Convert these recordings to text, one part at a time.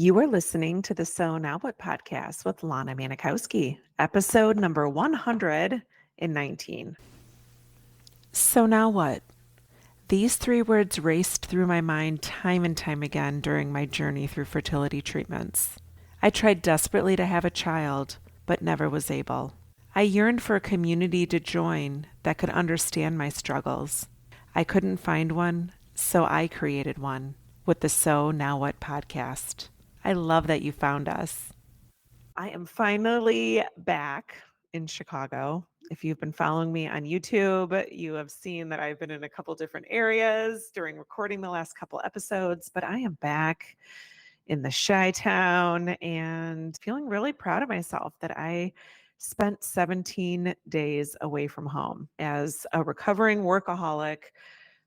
You are listening to the So Now What podcast with Lana Manikowski, episode number 119. So now what? These three words raced through my mind time and time again during my journey through fertility treatments. I tried desperately to have a child, but never was able. I yearned for a community to join that could understand my struggles. I couldn't find one, so I created one with the So Now What podcast. I love that you found us. I am finally back in Chicago. If you've been following me on YouTube, you have seen that I've been in a couple different areas during recording the last couple episodes, but I am back in the Chi Town and feeling really proud of myself that I spent 17 days away from home. As a recovering workaholic,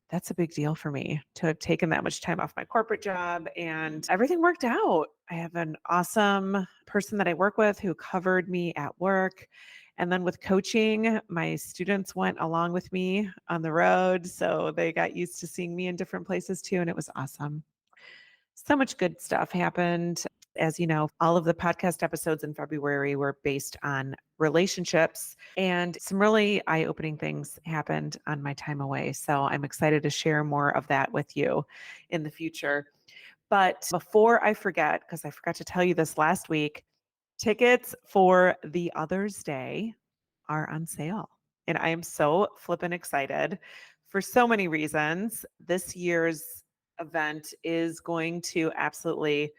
that's a big deal for me to have taken that much time off my corporate job, and everything worked out. I have an awesome person that I work with who covered me at work. And then with coaching, my students went along with me on the road. So they got used to seeing me in different places too. And it was awesome. So much good stuff happened. As you know, all of the podcast episodes in February were based on relationships, and some really eye opening things happened on my time away. So I'm excited to share more of that with you in the future. But before I forget, because I forgot to tell you this last week, tickets for the Others Day are on sale. And I am so flippin' excited for so many reasons. This year's event is going to absolutely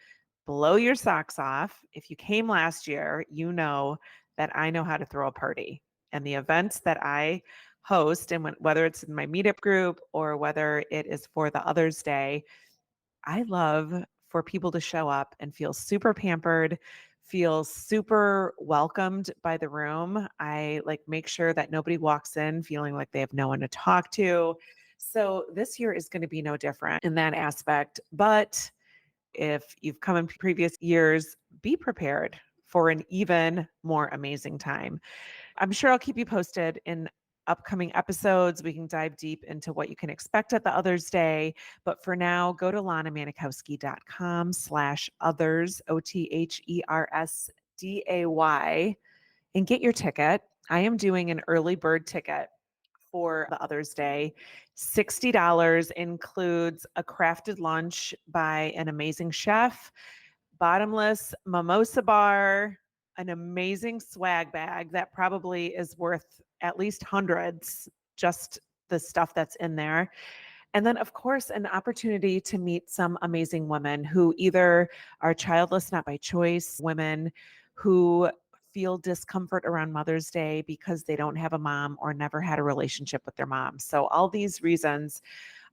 blow your socks off. If you came last year, you know that I know how to throw a party. And the events that I host, and whether it's in my meetup group or whether it is for the Others Day, I love for people to show up and feel super pampered, feel super welcomed by the room. I like make sure that nobody walks in feeling like they have no one to talk to. So this year is going to be no different in that aspect. But if you've come in previous years, be prepared for an even more amazing time. I'm sure I'll keep you posted in upcoming episodes. We can dive deep into what you can expect at the Others Day. But for now, go to lanamanikowski.com/others, OTHERSDAY, and get your ticket. I am doing an early bird ticket for the Others Day. $60 includes a crafted lunch by an amazing chef, bottomless mimosa bar, an amazing swag bag that probably is worth at least hundreds, just the stuff that's in there. And then, of course, an opportunity to meet some amazing women who either are childless, not by choice, women who feel discomfort around Mother's Day because they don't have a mom or never had a relationship with their mom. So all these reasons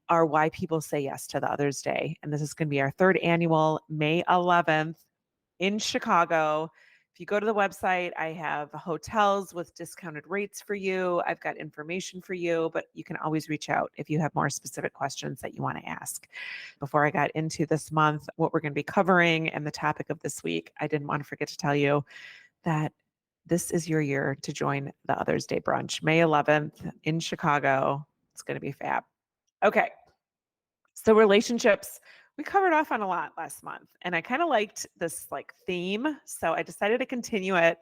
are why people say yes to the Others Day. And this is going to be our third annual, May 11th in Chicago. If you go to the website, I have hotels with discounted rates for you. I've got information for you, but you can always reach out if you have more specific questions that you want to ask. Before I got into this month, what we're going to be covering and the topic of this week, I didn't want to forget to tell you that this is your year to join the Others Day Brunch, May 11th in Chicago. It's going to be fab. Okay. So relationships, we covered off on a lot last month, and I kind of liked this like theme. So I decided to continue it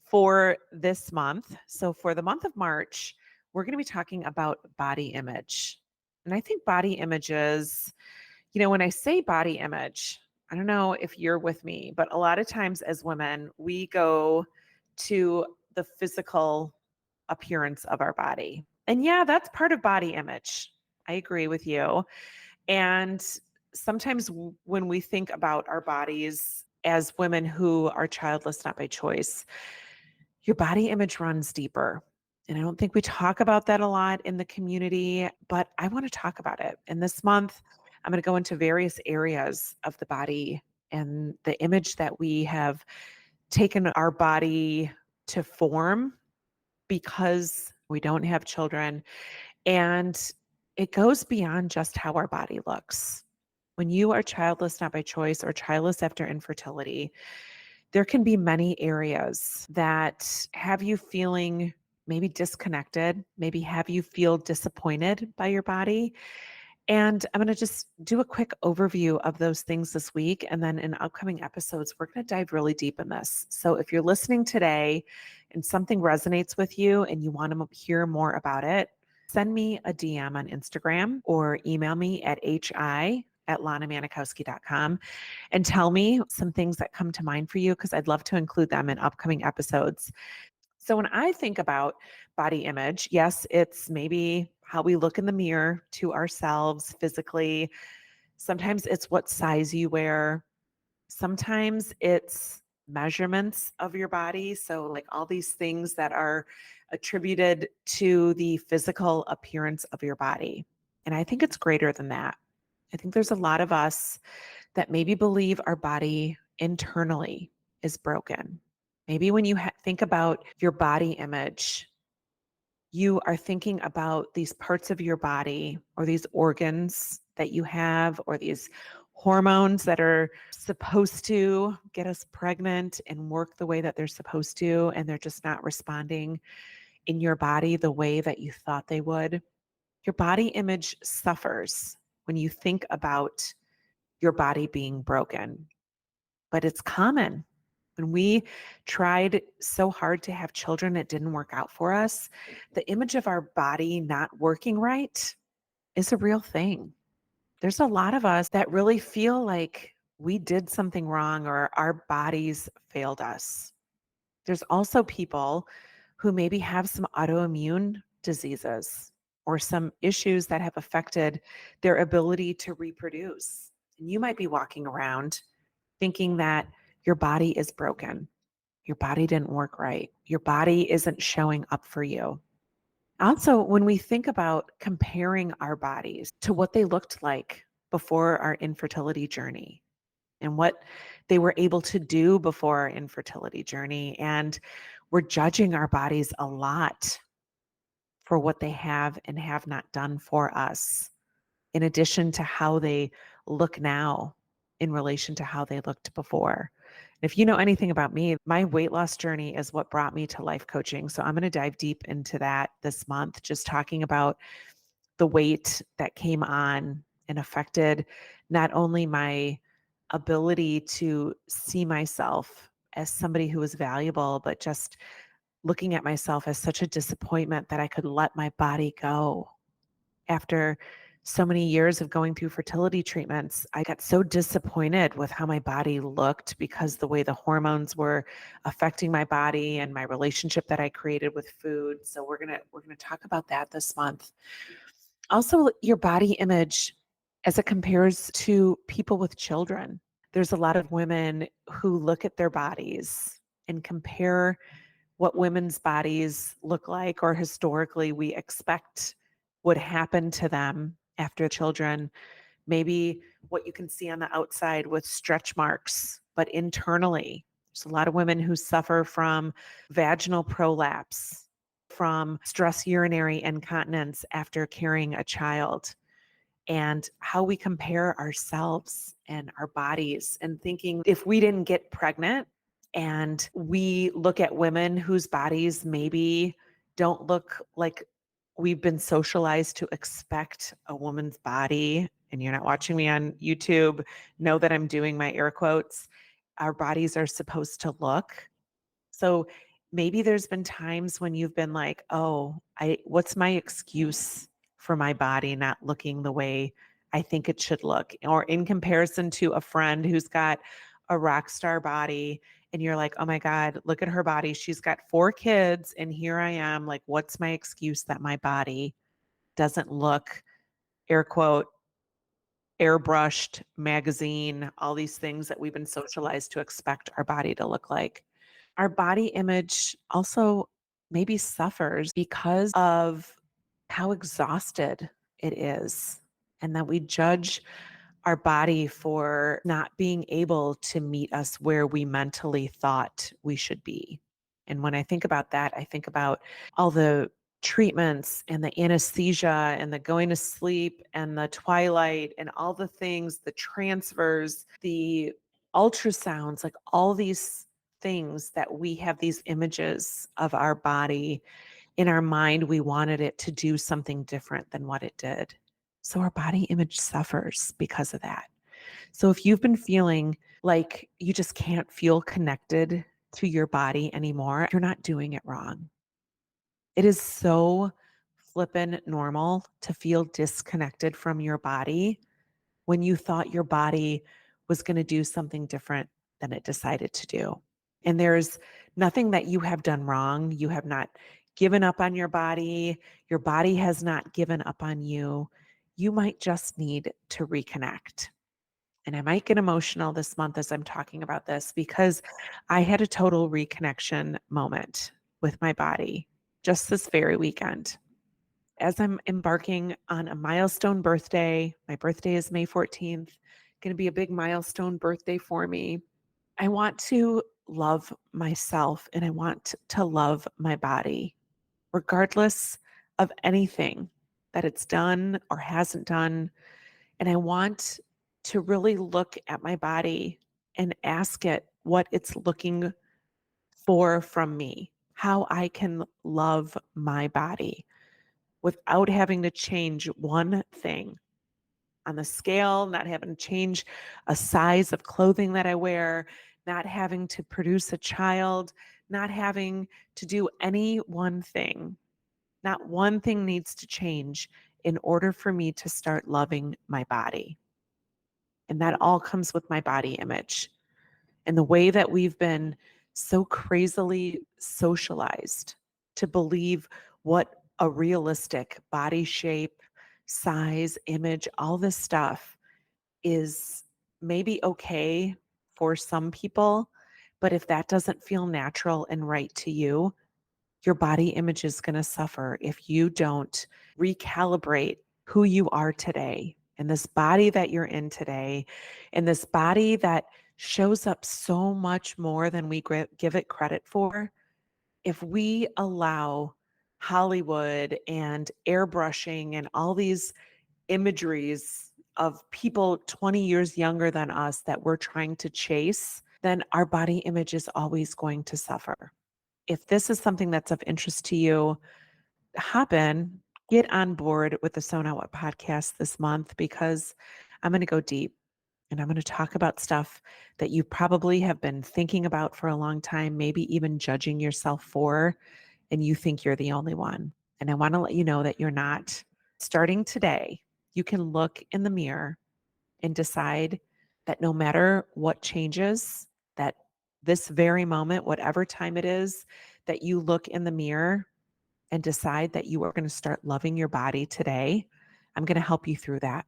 for this month. So for the month of March, we're going to be talking about body image. And I think body images, when I say body image, I don't know if you're with me, but a lot of times as women, we go to the physical appearance of our body. And yeah, that's part of body image. I agree with you. And sometimes when we think about our bodies as women who are childless, not by choice, your body image runs deeper. And I don't think we talk about that a lot in the community, but I want to talk about it. And this month, I'm going to go into various areas of the body and the image that we have taken our body to form because we don't have children. And it goes beyond just how our body looks. When you are childless, not by choice, or childless after infertility, there can be many areas that have you feeling maybe disconnected, maybe have you feel disappointed by your body. And I'm going to just do a quick overview of those things this week. And then in upcoming episodes, we're going to dive really deep in this. So if you're listening today and something resonates with you and you want to hear more about it, send me a DM on Instagram or email me at hi@lanamanikowski.com and tell me some things that come to mind for you, because I'd love to include them in upcoming episodes. So when I think about body image, yes, it's maybe how we look in the mirror to ourselves physically. Sometimes it's what size you wear. Sometimes it's measurements of your body. So, like all these things that are attributed to the physical appearance of your body. And I think it's greater than that. I think there's a lot of us that maybe believe our body internally is broken. Maybe when you think about your body image, you are thinking about these parts of your body or these organs that you have or these hormones that are supposed to get us pregnant and work the way that they're supposed to, and they're just not responding in your body the way that you thought they would. Your body image suffers when you think about your body being broken, but it's common. When we tried so hard to have children, it didn't work out for us. The image of our body not working right is a real thing. There's a lot of us that really feel like we did something wrong or our bodies failed us. There's also people who maybe have some autoimmune diseases or some issues that have affected their ability to reproduce. And you might be walking around thinking that your body is broken. Your body didn't work right. Your body isn't showing up for you. Also, when we think about comparing our bodies to what they looked like before our infertility journey and what they were able to do before our infertility journey, and we're judging our bodies a lot for what they have and have not done for us, in addition to how they look now in relation to how they looked before. If you know anything about me, my weight loss journey is what brought me to life coaching. So I'm going to dive deep into that this month, just talking about the weight that came on and affected not only my ability to see myself as somebody who was valuable, but just looking at myself as such a disappointment that I could let my body go. After so many years of going through fertility treatments, I got so disappointed with how my body looked because the way the hormones were affecting my body and my relationship that I created with food. So we're going to talk about that this month. Also, your body image as it compares to people with children. There's a lot of women who look at their bodies and compare what women's bodies look like, or historically we expect would happen to them after children. Maybe what you can see on the outside with stretch marks, but internally, there's a lot of women who suffer from vaginal prolapse, from stress urinary incontinence after carrying a child, and how we compare ourselves and our bodies and thinking if we didn't get pregnant, and we look at women whose bodies maybe don't look like we've been socialized to expect a woman's body, and you're not watching me on YouTube, know that I'm doing my air quotes, our bodies are supposed to look. So maybe there's been times when you've been like, oh, what's my excuse for my body not looking the way I think it should look? Or in comparison to a friend who's got a rock star body, and you're like, oh my God, look at her body. She's got 4 kids, and here I am. Like, what's my excuse that my body doesn't look, air quote, airbrushed, magazine, all these things that we've been socialized to expect our body to look like? Our body image also maybe suffers because of how exhausted it is, and that we judge our body for not being able to meet us where we mentally thought we should be. And when I think about that, I think about all the treatments and the anesthesia and the going to sleep and the twilight and all the things, the transfers, the ultrasounds, like all these things that we have these images of our body in our mind. We wanted it to do something different than what it did. So our body image suffers because of that. So if you've been feeling like you just can't feel connected to your body anymore, you're not doing it wrong. It is so flippin' normal to feel disconnected from your body when you thought your body was going to do something different than it decided to do. And there's nothing that you have done wrong. You have not given up on your body. Your body has not given up on you. You might just need to reconnect. And I might get emotional this month as I'm talking about this because I had a total reconnection moment with my body just this very weekend. As I'm embarking on a milestone birthday, my birthday is May 14th, going to be a big milestone birthday for me. I want to love myself and I want to love my body, regardless of anything that it's done or hasn't done. And I want to really look at my body and ask it what it's looking for from me, how I can love my body without having to change one thing on the scale, not having to change a size of clothing that I wear, not having to produce a child, not having to do any one thing. Not one thing needs to change in order for me to start loving my body. And that all comes with my body image and the way that we've been so crazily socialized to believe what a realistic body shape, size, image, all this stuff is maybe okay for some people. But if that doesn't feel natural and right to you, your body image is going to suffer if you don't recalibrate who you are today and this body that you're in today and this body that shows up so much more than we give it credit for. If we allow Hollywood and airbrushing and all these imageries of people 20 years younger than us that we're trying to chase, then our body image is always going to suffer. If this is something that's of interest to you, hop in, get on board with the So Now What podcast this month because I'm going to go deep and I'm going to talk about stuff that you probably have been thinking about for a long time, maybe even judging yourself for, and you think you're the only one. And I want to let you know that you're not. Starting today, you can look in the mirror and decide that no matter what changes, that this very moment, whatever time it is, that you look in the mirror and decide that you are going to start loving your body today, I'm going to help you through that.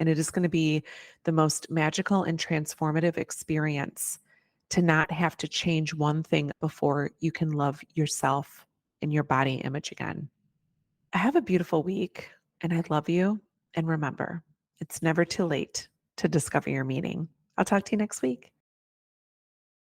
And it is going to be the most magical and transformative experience to not have to change one thing before you can love yourself and your body image again. Have a beautiful week, and I love you. And remember, it's never too late to discover your meaning. I'll talk to you next week.